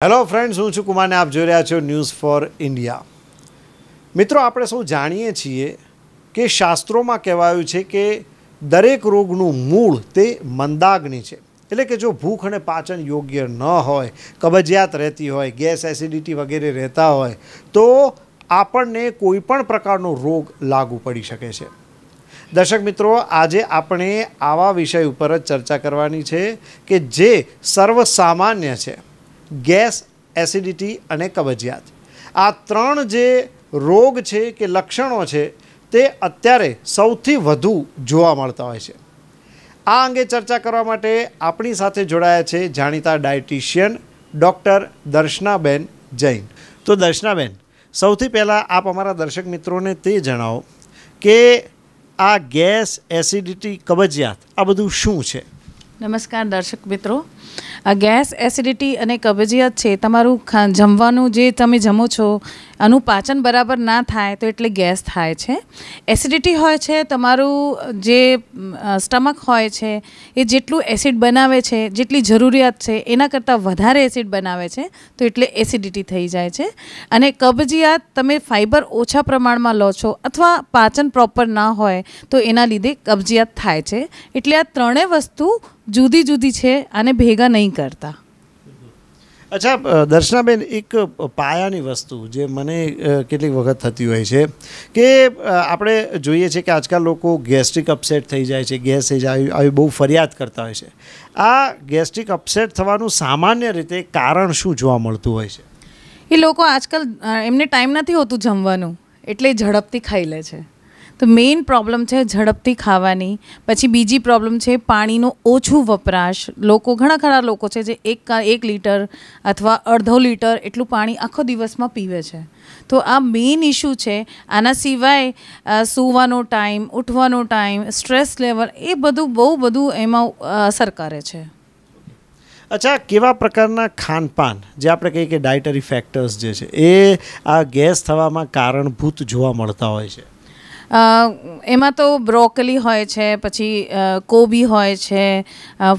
Hello friends, હું છું કુમાર ને આપ જોઈ રહ્યા છો ન્યૂઝ ફોર ઇન્ડિયા. મિત્રો, આપણે સૌ જાણીએ છીએ કે શાસ્ત્રોમાં કહેવાયું છે કે દરેક રોગનું મૂળ તે મંદાગ્નિ છે. એટલે કે જો ભૂખ અને પાચન યોગ્ય ન હોય, કબજિયાત રહેતી હોય, ગેસ એસિડિટી વગેરે રહેતા હોય તો આપણને કોઈ પણ પ્રકારનો રોગ લાગુ પડી શકે છે. દર્શક મિત્રો, આજે આપણે આવા વિષય ઉપર જ ચર્ચા કરવાની છે કે જે સર્વસામાન્ય છે. ગેસ, એસિડિટી અને કબજિયાત, આ ત્રણ જે રોગ છે કે લક્ષણો છે તે અત્યારે સૌથી વધુ જોવા મળતા હોય છે. આ અંગે ચર્ચા કરવા માટે આપણી સાથે જોડાયા છે જાણીતા ડાયટિશિયન ડૉક્ટર દર્શનાબેન જૈન. તો દર્શનાબેન, સૌથી પહેલાં આપ અમારા દર્શક મિત્રોને તે જણાવો કે આ ગેસ, એસિડિટી, કબજિયાત આ બધું શું છે? નમસ્કાર દર્શક મિત્રો. આ ગેસ, એસિડિટી અને કબજિયાત છે તમારું જમવાનું જે તમે જમો છો આનું પાચન બરાબર ના થાય તો એટલે ગેસ થાય છે. એસિડિટી હોય છે તમારું જે સ્ટમક હોય છે એ જેટલું એસિડ બનાવે છે, જેટલી જરૂરિયાત છે એના કરતાં વધારે એસિડ બનાવે છે તો એટલે એસિડિટી થઈ જાય છે. અને કબજિયાત તમે ફાઇબર ઓછા પ્રમાણમાં લો છો અથવા પાચન પ્રોપર ના હોય તો એના લીધે કબજિયાત થાય છે. એટલે આ ત્રણેય વસ્તુ જુદી જુદી છે અને ભેગા નહીં કરતા. અચ્છા દર્શનાબેન, એક પાયાની વસ્તુ જે મને કેટલીક વખત થતી હોય છે કે આપણે જોઈએ છીએ કે આજકાલ લોકો ગેસ્ટ્રિક અપસેટ થઈ જાય છે, ગેસ થઈ જાય આવી બહુ ફરિયાદ કરતા હોય છે. આ ગેસ્ટ્રિક અપસેટ થવાનું સામાન્ય રીતે કારણ શું જોવા મળતું હોય છે? એ લોકો આજકાલ એમને ટાઈમ નથી હોતું જમવાનું એટલે ઝડપથી ખાઈ લે છે. તો મેઇન પ્રોબ્લેમ છે ઝડપથી ખાવાની. પછી બીજી પ્રોબ્લેમ છે પાણીનો ઓછું વપરાશ. ઘણા ખરા લોકો છે જે એક લીટર અથવા અડધો લીટર એટલું પાણી આખો દિવસમાં પીવે છે. તો આ મેઇન ઇશ્યુ છે. આના સિવાય સૂવાનો ટાઈમ, ઉઠવાનો ટાઈમ, સ્ટ્રેસ લેવલ એ બહુ બધું એમાં અસર કરે છે. અચ્છા, કેવા પ્રકારના ખાનપાન જે આપણે કહીએ કે ડાયટરી ફેક્ટર્સ જે છે એ આ ગેસ થવામાં કારણભૂત જોવા મળતા હોય છે? એમાં તો બ્રોકલી હોય છે, પછી કોબી હોય છે,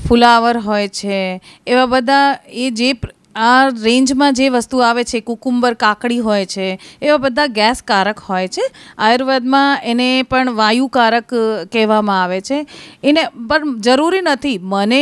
ફુલાવર હોય છે, એવા બધા એ જે આ રેન્જમાં જે વસ્તુ આવે છે, કુકુંબર, કાકડી હોય છે, એવા બધા ગેસકારક હોય છે. આયુર્વેદમાં એને પણ વાયુકારક કહેવામાં આવે છે. એને પણ જરૂરી નથી મને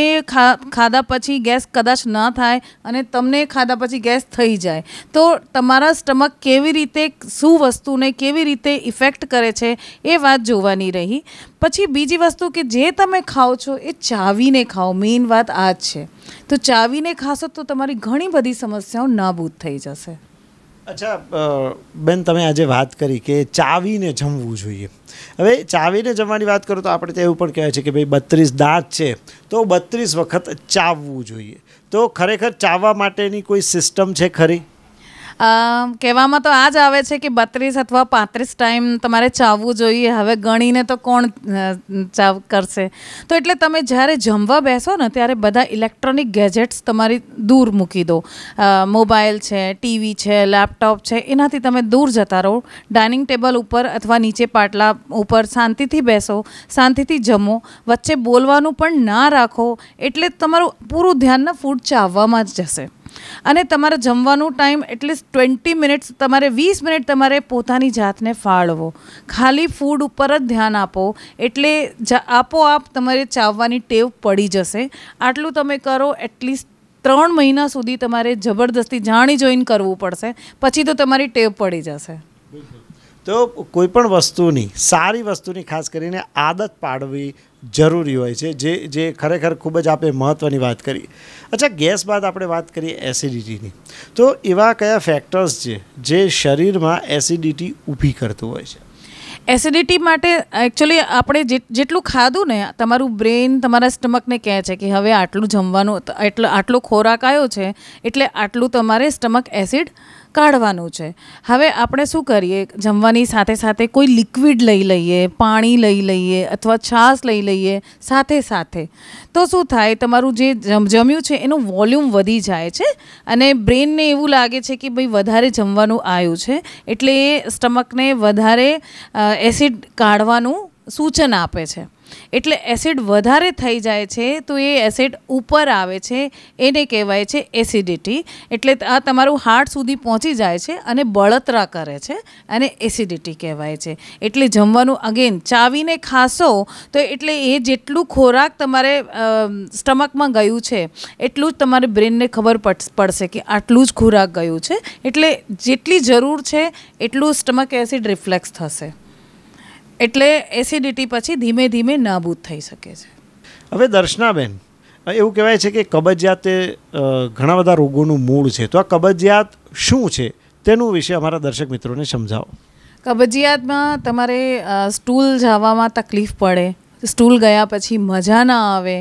ખાધા પછી ગેસ કદાચ ન થાય અને તમને ખાધા પછી ગેસ થઈ જાય તો તમારા સ્ટમક કેવી રીતે શું વસ્તુને કેવી રીતે ઇફેક્ટ કરે છે એ વાત જોવાની રહી. પછી બીજી વસ્તુ કે જે તમે ખાઓ છો એ ચાવીને ખાઓ. મેઇન વાત આ જ છે. તો ચાવીને ખાશો તો તમારી ઘણી બધી સમસ્યાઓ નાબૂદ થઈ જશે. અચ્છા બેન, તમે આજે વાત કરી કે ચાવીને જમવું જોઈએ. હવે ચાવીને જમવાની વાત કરું તો આપણે તો એવું પણ કહેવાય છે કે ભાઈ 32 દાંત છે તો 32 વખત ચાવવું જોઈએ. તો ખરેખર ચાવવા માટેની કોઈ સિસ્ટમ છે ખરી? કહેવામાં તો આ જ આવે છે કે 32 અથવા 35 ટાઈમ તમારે ચાવવું જોઈએ. હવે ગણીને તો કોણ ચાવ કરશે? તો એટલે તમે જ્યારે જમવા બેસો ને ત્યારે બધા ઇલેક્ટ્રોનિક ગેજેટ્સ તમારી દૂર મૂકી દો. મોબાઈલ છે, ટીવી છે, લેપટોપ છે, એનાથી તમે દૂર જતા રહો. ડાઇનિંગ ટેબલ ઉપર અથવા નીચે પાટલા ઉપર શાંતિથી બેસો, શાંતિથી જમો. વચ્ચે બોલવાનું પણ ના રાખો. એટલે તમારું પૂરું ધ્યાન ફૂડ ચાવવામાં જ જશે. અને તમારે જમવાનું ટાઈમ એટલીસ્ટ 20 મિનિટ્સ, તમારે 20 મિનિટ તમારે પોતાની જાતને ફાળવો. ખાલી ફૂડ ઉપર જ ધ્યાન આપો એટલે આપોઆપ તમારે ચાવવાની ટેવ પડી જશે. આટલું તમે કરો એટલીસ્ટ 3 મહિના સુધી તમારે જબરદસ્તી જાણી જોઈને કરવું પડશે. પછી તો તમારી ટેવ પડી જશે. તો કોઈ પણ વસ્તુની, સારી વસ્તુની ખાસ કરીને આદત પાડવી જરૂરી હોય છે, જે ખરેખર ખૂબ જ આપણે મહત્ત્વની વાત કરી. અચ્છા, ગેસ બાદ આપણે વાત કરીએ એસિડિટીની. તો એવા કયા ફેક્ટર્સ છે જે શરીરમાં એસિડિટી ઊભી કરતું હોય છે? એસિડિટી માટે એકચ્યુઅલી આપણે જેટલું ખાધું ને તમારું બ્રેન તમારા સ્ટમકને કહે છે કે હવે આટલું જમવાનું, આટલો ખોરાક આવ્યો છે એટલે આટલું તમારે સ્ટમક એસિડ કાઢવાનું છે. હવે આપણે શું કરીએ, જમવાની સાથે સાથે કોઈ લિક્વિડ લઈ લઈએ, પાણી લઈ લઈએ અથવા છાશ લઈ લઈએ સાથે સાથે. તો શું થાય, તમારું જે જમ્યું છે એનું વોલ્યુમ વધી જાય છે અને બ્રેનને એવું લાગે છે કે ભાઈ વધારે જમવાનું આવ્યું છે એટલે એ સ્ટમકને વધારે એસિડ કાઢવાનું સૂચન આપે છે. એટલે એસિડ વધારે થઈ જાય છે તો એ એસિડ ઉપર આવે છે, એને કહેવાય છે એસિડિટી. એટલે આ તમારું હાર્ટ સુધી પહોંચી જાય છે અને બળતરા કરે છે, અને એસિડિટી કહેવાય છે. એટલે જમવાનું અગેન ચાવીને ખાશો તો એટલે એ જેટલું ખોરાક તમારે સ્ટમકમાં ગયું છે એટલું જ તમારે બ્રેનને ખબર પડશે કે આટલું જ ખોરાક ગયું છે, એટલે જેટલી જરૂર છે એટલું સ્ટમક એસિડ રિફ્લેક્સ થશે. એટલે એસિડિટી પછી ધીમે ધીમે નાબૂદ થઈ શકે છે. હવે દર્શનાબેન, એવું કહેવાય છે કે કબજિયાત એ ઘણા બધા રોગોનું મૂળ છે, તો આ કબજિયાત શું છે તેનું વિશે અમારા દર્શક મિત્રોને સમજાવો. કબજિયાતમાં તમારે સ્ટૂલ જવામાં તકલીફ પડે, સ્ટૂલ ગયા પછી મજા ના આવે,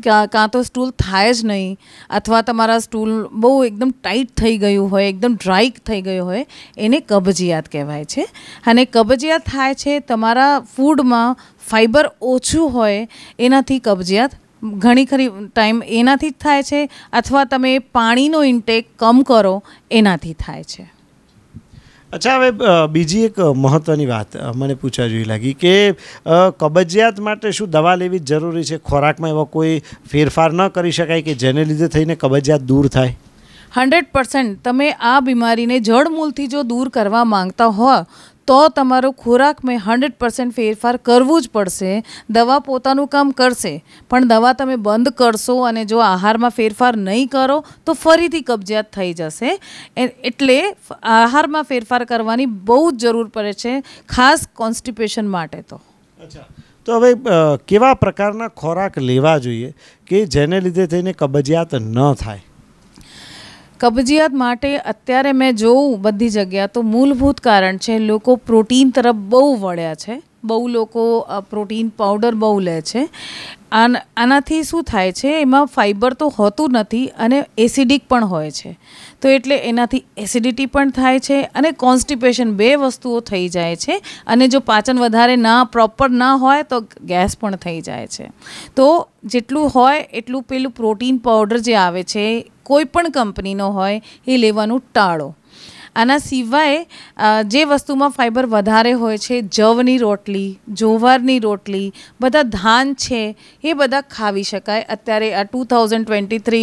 કાં તો સ્ટૂલ થાય જ નહીં, અથવા તમારા સ્ટૂલ બહુ એકદમ ટાઈટ થઈ ગયું હોય, એકદમ ડ્રાય થઈ ગયું હોય, એને કબજિયાત કહેવાય છે. અને કબજિયાત થાય છે તમારા ફૂડમાં ફાઈબર ઓછું હોય એનાથી કબજિયાત ઘણી ખરી ટાઈમ એનાથી જ થાય છે, અથવા તમે પાણીનો ઇન્ટેક કમ કરો એનાથી થાય છે. અચ્છા, હવે બીજી એક મહત્ત્વની વાત મને પૂછવા જેવી લાગી કે કબજિયાત માટે શું દવા લેવી જ જરૂરી છે? ખોરાકમાં એવા કોઈ ફેરફાર ન કરી શકાય કે જેને લીધે થઈને કબજિયાત દૂર થાય? 100% તમે આ બીમારીને જડમૂળથી જો દૂર કરવા માંગતા હો તો તમારો ખોરાકમાં 100% ફેરફાર કરવું જ પડશે. દવા પોતાનું કામ કરશે, પણ દવા તમે બંધ કરશો અને જો આહારમાં ફેરફાર નહીં કરો તો ફરીથી કબજિયાત થઈ જશે. એટલે આહારમાં ફેરફાર કરવાની બહુ જ જરૂર પડે છે, ખાસ કોન્સ્ટિપેશન માટે. તો હવે કેવા પ્રકારના ખોરાક લેવા જોઈએ કે જેને લીધે થઈને કબજિયાત ન થાય? કબજિયાત માટે અત્યારે મેં જોઉં બધી જગ્યા તો મૂળભૂત કારણ છે લોકો પ્રોટીન તરફ બહુ વળ્યા છે. બહુ લોકો પ્રોટીન પાવડર બહુ લે છે. આનાથી શું થાય છે, એમાં ફાઈબર તો હોતું નથી અને એસિડિક પણ હોય છે, તો એટલે એનાથી એસિડિટી પણ થાય છે અને કોન્સ્ટિપેશન, બે વસ્તુઓ થઈ જાય છે. અને જો પાચન વધારે પ્રોપર ના હોય તો ગેસ પણ થઈ જાય છે. તો જેટલું હોય એટલું પેલું પ્રોટીન પાવડર જે આવે છે કોઈ પણ કંપનીનો હોય એ લેવાનું ટાળો. આના સિવાય જે વસ્તુમાં ફાઈબર વધારે હોય છે, જવની રોટલી, જુવારની રોટલી, બધા ધાન છે એ બધા ખાવી શકાય. અત્યારે આ 2023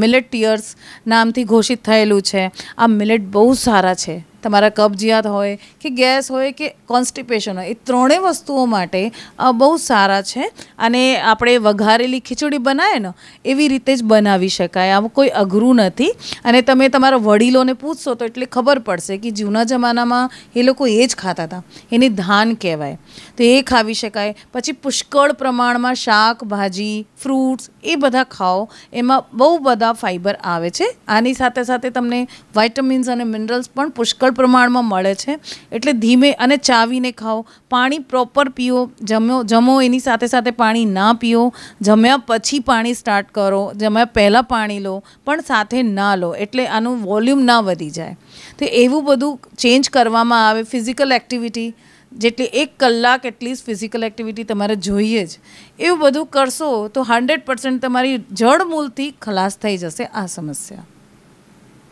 મિલેટ યર્સ નામથી ઘોષિત થયેલું છે. આ મિલેટ બહુ સારા છે તમારા કબજિયાત હોય કે ગેસ હોય કે કોન્સ્ટિપેશન હોય, એ ત્રણેય વસ્તુઓ માટે બહુ સારા છે. અને આપણે વઘારેલી ખીચડી બનાવીએ ને એવી રીતે જ બનાવી શકાય, આમાં કોઈ અઘરું નથી. અને તમે તમારા વડીલોને પૂછશો તો એટલે ખબર પડશે કે જૂના જમાનામાં એ લોકો એ જ ખાતા હતા, એને ધાન કહેવાય, તો એ ખાવી શકાય. પછી પુષ્કળ પ્રમાણમાં શાકભાજી, ફ્રૂટ્સ એ બધા ખાઓ, એમાં બહુ બધા ફાઈબર આવે છે. આની સાથે સાથે તમને વાઇટામિન્સ અને મિનરલ્સ પણ પુષ્કળ પ્રમાણમાં મળે છે. એટલે ધીમે અને ચાવીને ખાઓ, પાણી પ્રોપર પીઓ, જમો એની સાથે સાથે પાણી ના પીઓ, જમ્યા પછી પાણી સ્ટાર્ટ કરો, જમ્યા પહેલાં પાણી લો પણ સાથે ના લો, એટલે આનું વોલ્યુમ ના વધી જાય. તો એવું બધું ચેન્જ કરવામાં આવે. ફિઝિકલ એક્ટિવિટી જેટલી 1 કલાક એટલીસ્ટ ફિઝિકલ એક્ટિવિટી તમારે જોઈએ જ. એવું બધું કરશો તો 100% તમારી જડમૂળથી ખલાસ થઈ જશે આ સમસ્યા.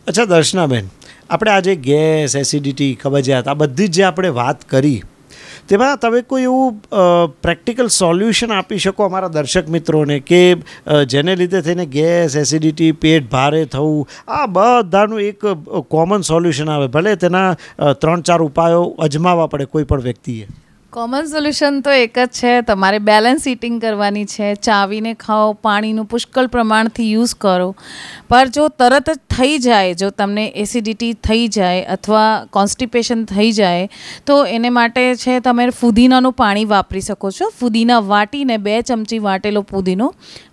અચ્છા દર્શનાબેન, આપણે આજે ગેસ, એસિડિટી, કબજિયાત આ બધી જ જે આપણે વાત કરી તેમાં તમે કોઈ એવું પ્રેક્ટિકલ સોલ્યુશન આપી શકો અમારા દર્શક મિત્રોને કે જેને લીધે થઈને ગેસ, એસિડિટી, પેટ ભારે થવું આ બધાનું એક કોમન સોલ્યુશન આવે? ભલે તેના 3-4 ઉપાયો અજમાવવા પડે કોઈ પણ વ્યક્તિએ. કોમન સોલ્યુશન તો એક જ છે, તમારે બેલેન્સ ઇટિંગ કરવાની છે. ચાવીને ખાઓ, પાણીનું પુષ્કળ પ્રમાણથી યુઝ કરો. પર જો તરત જ થઈ જાય, જો તમને એસિડિટી થઈ જાય અથવા કોન્સ્ટિપેશન થઈ જાય તો એને માટે છે તમે ફુદીનાનું પાણી વાપરી શકો છો. ફુદીના વાટીને 2 ચમચી વાટેલો પુદીનો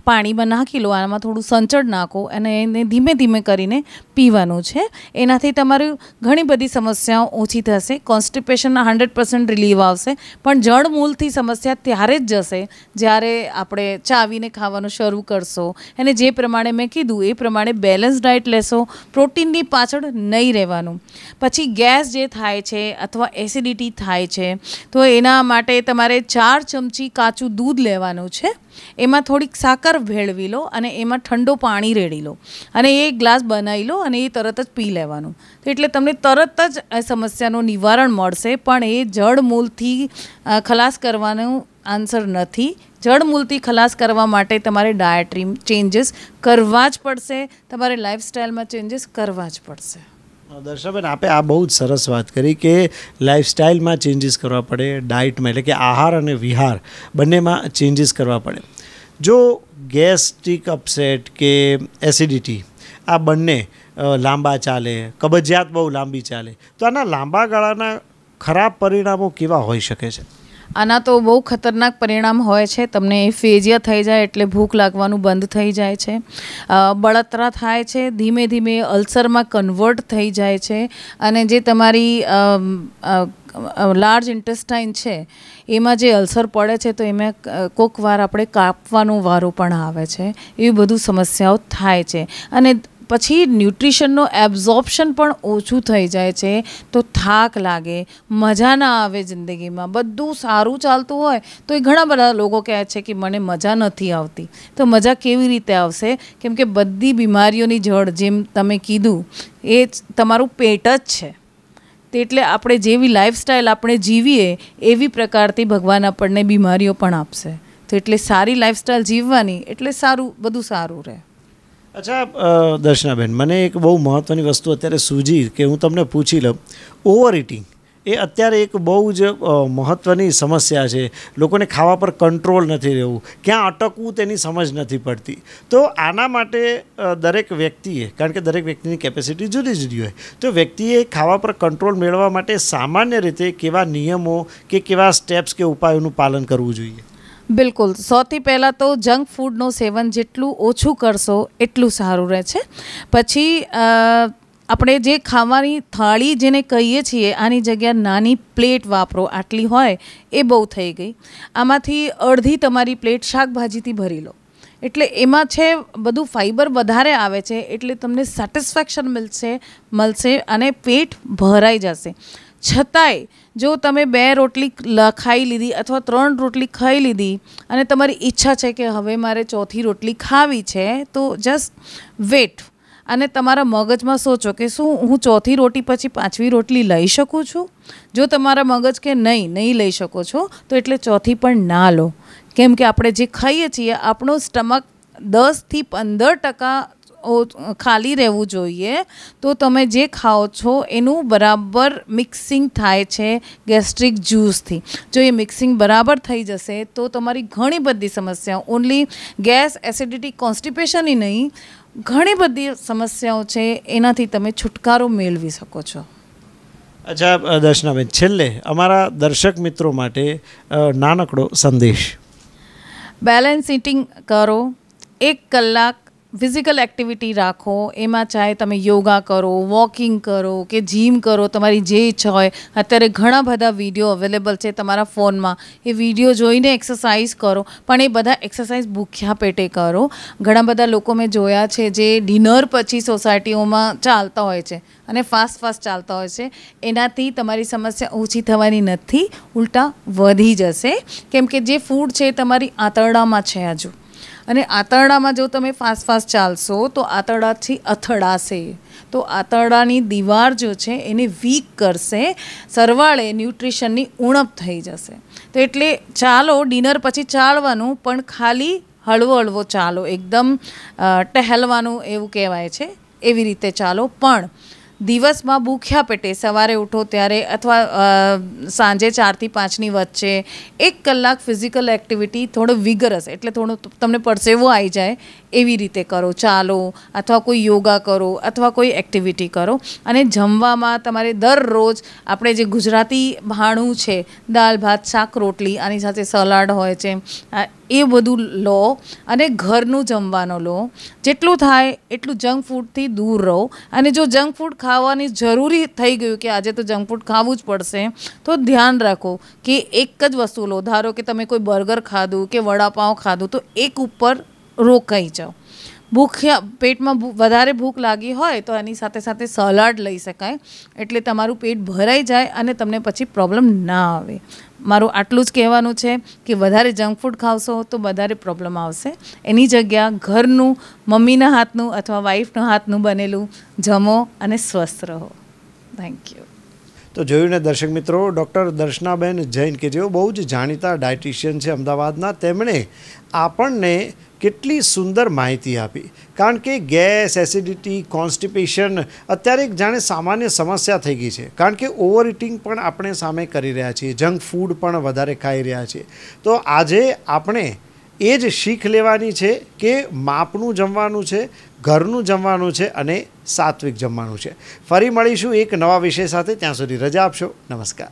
પાણીમાં નાખી લો, આમાં થોડું સંચળ નાખો અને એને ધીમે ધીમે કરીને પીવાનું છે. એનાથી તમારી ઘણી બધી સમસ્યાઓ ઓછી થશે. કોન્સ્ટિપેશનના 100% રિલીવ આવશે. પણ જડમૂળથી સમસ્યા ત્યારે જ જશે જ્યારે આપણે ચાવીને ખાવાનું શરૂ કરશો. અને જે પ્રમાણે મેં કીધું એ પ્રમાણે બેલેન્સ ડાયટ લેશો, પ્રોટીનની પાછળ નહીં રહેવાનું. પછી ગેસ જે થાય છે અથવા એસિડિટી થાય છે તો એના માટે તમારે 4 ચમચી કાચું દૂધ લેવાનું છે. એમાં થોડીક સાકર ભેળવી લો અને એમાં ઠંડો પાણી રેડી લો અને એ ગ્લાસ બનાવી લો અને એ તરત જ પી લેવાનું. તો એટલે તમને તરત જ આ સમસ્યાનું નિવારણ મળશે. પણ એ જડમૂળથી ખલાસ કરવાનું આન્સર નથી. જડમૂળથી ખલાસ કરવા માટે તમારે ડાયટરી ચેન્જીસ કરવા જ પડશે, તમારે લાઈફસ્ટાઈલમાં ચેન્જીસ કરવા જ પડશે. દર્શનાબેન, આપે આ બહુ જ સરસ વાત કરી કે લાઈફસ્ટાઈલમાં ચેન્જીસ કરવા પડે, ડાયટમાં એટલે કે આહાર અને વિહાર બંનેમાં ચેન્જીસ કરવા પડે. જો ગેસ્ટ્રિક અપસેટ કે એસિડિટી આ બંને લાંબા ચાલે, કબજિયાત બહુ લાંબી ચાલે, તો આના લાંબા ગાળાના ખરાબ પરિણામો કેવા હોઈ શકે છે? આના તો બહુ ખતરનાક પરિણામ હોય છે. તમને ફેજિયા થઈ જાય એટલે ભૂખ લાગવાનું બંધ થઈ જાય છે, બળતરા થાય છે, ધીમે ધીમે અલ્સરમાં કન્વર્ટ થઈ જાય છે અને જે તમારી લાર્જ ઇન્ટેસ્ટાઇન છે એમાં જે અલ્સર પડે છે તો એમાં કોઈક વાર આપણે કાપવાનો વારો પણ આવે છે. એવી બધું સમસ્યાઓ થાય છે અને પછી ન્યુટ્રિશનનો એબ્ઝોર્પ્શન પણ ઓછું થઈ જાય છે. તો થાક લાગે, મજા ના આવે જિંદગીમાં. બધું સારું ચાલતું હોય તો એ ઘણા બધા લોકો કહે છે કે મને મજા નથી આવતી. તો મજા કેવી રીતે આવશે? કેમ કે બધી બીમારીઓની જડ, જેમ તમે કીધું, એ તમારું પેટ જ છે. તે એટલે આપણે જેવી લાઈફસ્ટાઈલ આપણે જીવીએ એવી પ્રકારથી ભગવાન આપણને બીમારીઓ પણ આપશે. તો એટલે સારી લાઈફસ્ટાઈલ જીવવાની એટલે સારું, બધું સારું રહે. અચ્છા દર્શનાબેન, મને એક બહુ મહત્ત્વની વસ્તુ અત્યારે સૂજી કે હું તમને પૂછી લઉં. ઓવર ઇટિંગ એ અત્યારે એક બહુ જ મહત્ત્વની સમસ્યા છે. લોકોને ખાવા પર કંટ્રોલ નથી રહેવું, ક્યાં અટકવું તેની સમજ નથી પડતી. તો આના માટે દરેક વ્યક્તિએ, કારણ કે દરેક વ્યક્તિની કેપેસિટી જુદી જુદી હોય, તો વ્યક્તિએ ખાવા પર કંટ્રોલ મેળવવા માટે સામાન્ય રીતે કેવા નિયમો કે કેવા સ્ટેપ્સ કે ઉપાયોનું પાલન કરવું જોઈએ? બિલકુલ. સૌથી પહેલાં તો જંક ફૂડનું સેવન જેટલું ઓછું કરશો એટલું સારું રહે છે. પછી આપણે જે ખાવાની થાળી જેને કહીએ છીએ, આની જગ્યાએ નાની પ્લેટ વાપરો. આટલી હોય એ બહુ થઈ ગઈ. આમાંથી અડધી તમારી પ્લેટ શાકભાજીથી ભરી લો. એટલે એમાં છે બધું ફાઈબર વધારે આવે છે, એટલે તમને સેટિસ્ફેક્શન મળશે અને પેટ ભરાઈ જશે. છતાંય જો તમે 2 રોટલી ખાઈ લીધી અથવા 3 રોટલી ખાઈ લીધી અને તમારી ઈચ્છા છે કે હવે મારે 4થી રોટલી ખાવી છે, તો જસ્ટ વેટ અને તમારા મગજમાં સોચો કે શું હું 4થી રોટી પછી 5મી રોટલી લઈ શકું છું? જો તમારા મગજ કે નહીં લઈ શકો છો, તો એટલે 4થી પણ ના લો. કેમ કે આપણે જે ખાઈએ છીએ આપણું સ્ટમક 10થી 15% ખાલી રહેવું જોઈએ. તો તમે જે ખાઓ છો એનું બરાબર મિક્સિંગ થાય છે ગેસ્ટ્રિક જ્યુસથી. જો એ મિક્સિંગ બરાબર થઈ જશે તો તમારી ઘણી બધી સમસ્યાઓ, ઓનલી ગેસ, એસિડિટી, કોન્સ્ટિપેશનની નહીં, ઘણી બધી સમસ્યાઓ છે, એનાથી તમે છુટકારો મેળવી શકો છો. અચ્છા દર્શનાબેન, છેલ્લે અમારા દર્શક મિત્રો માટે નાનકડો સંદેશ. બેલેન્સ ઇટિંગ કરો. 1 કલાક ફિઝિકલ એક્ટિવિટી રાખો. એમાં ચાહે તમે યોગા કરો, વોકિંગ કરો કે જીમ કરો, તમારી જે ઈચ્છા હોય. અત્યારે ઘણા બધા વિડીયો અવેલેબલ છે તમારા ફોનમાં. એ વિડીયો જોઈને એક્સરસાઇઝ કરો, પણ એ બધા એક્સરસાઇઝ ભૂખ્યા પેટે કરો. ઘણા બધા લોકો મેં જોયા છે જે ડિનર પછી સોસાયટીઓમાં ચાલતા હોય છે અને ફાસ્ટ ચાલતા હોય છે. એનાથી તમારી સમસ્યા ઓછી થવાની નથી, ઉલટા વધી જશે. કેમ કે જે ફૂડ છે એ તમારી આંતરડામાં છે હજુ, અને આંતરડામાં જો તમે ફાસ્ટ ચાલશો તો આંતરડાથી અથડાશે. તો આંતરડાની દીવાર જો છે એને વીક કરશે, સરવાળે ન્યુટ્રિશનની ઉણપ થઈ જશે. તો એટલે ચાલો, ડિનર પછી ચાલવાનું, પણ ખાલી હળવો ચાલો, એકદમ ટહેલવાનું એવું કહેવાય છે, એવી રીતે ચાલો. પણ દિવસમાં ભૂખ્યા પેટે સવારે ઉઠો ત્યારે અથવા સાંજે 4થી 5ની વચ્ચે 1 કલાક ફિઝિકલ એક્ટિવિટી, થોડો વિગરસ એટલે થોડો તમને પરસેવો આવી જાય એવી રીતે કરો. ચાલો અથવા કોઈ યોગા કરો અથવા કોઈ એક્ટિવિટી કરો. અને જમવામાં તમારે દરરોજ આપણે જે ગુજરાતી ભાણું છે, દાળ ભાત શાક રોટલી, આની સાથે સલાડ હોય છે, એ બધું લો અને ઘરનું જમવાનું લો. જેટલું થાય એટલું જંક ફૂડથી દૂર રહો. અને જો જંક ફૂડ ખાવાની જરૂરી થઈ ગયું કે આજે તો જંક ફૂડ ખાવું જ પડશે, તો ધ્યાન રાખો કે એક જ વસ્તુ લો. ધારો કે તમે કોઈ બર્ગર ખાધું કે વડાપાઉં ખાધું, તો એક ઉપર રોકાઈ જાઓ. પેટમાં વધારે ભૂખ લાગી હોય તો એની સાથે સાથે સલાડ લઈ શકાય, એટલે તમારું પેટ ભરાઈ જાય અને તમને પછી પ્રોબ્લેમ ના આવે. મારું આટલું જ કહેવાનું છે કે વધારે જંક ફૂડ ખાવશો તો વધારે પ્રોબ્લેમ આવશે. એની જગ્યા ઘરનું મમ્મીના હાથનું અથવા વાઈફના હાથનું બનેલું જમો અને સ્વસ્થ રહો. Thank you. તો જોયું ને દર્શક મિત્રો, ડૉક્ટર દર્શનાબેન જૈન કે જેઓ બહુ જ જાણીતા ડાયટિશિયન છે અમદાવાદના, તેમણે આપણને કેટલી સુંદર માહિતી આપી. કારણ કે ગેસ, એસિડિટી, કોન્સ્ટિપેશન અત્યારે એક જાણે સામાન્ય સમસ્યા થઈ ગઈ છે. કારણ કે ઓવર ઇટિંગ પણ આપણે સામે કરી રહ્યા છીએ, જંક ફૂડ પણ વધારે ખાઈ રહ્યા છીએ. તો આજે આપણે એ જ શીખ લેવાની છે કે માપનું જમવાનું છે, ઘરનું જમવાનું છે અને સાત્વિક જમવાનું છે. ફરી મળીશું એક નવા વિષય સાથે. ત્યાં સુધી રજા આપશો. નમસ્કાર.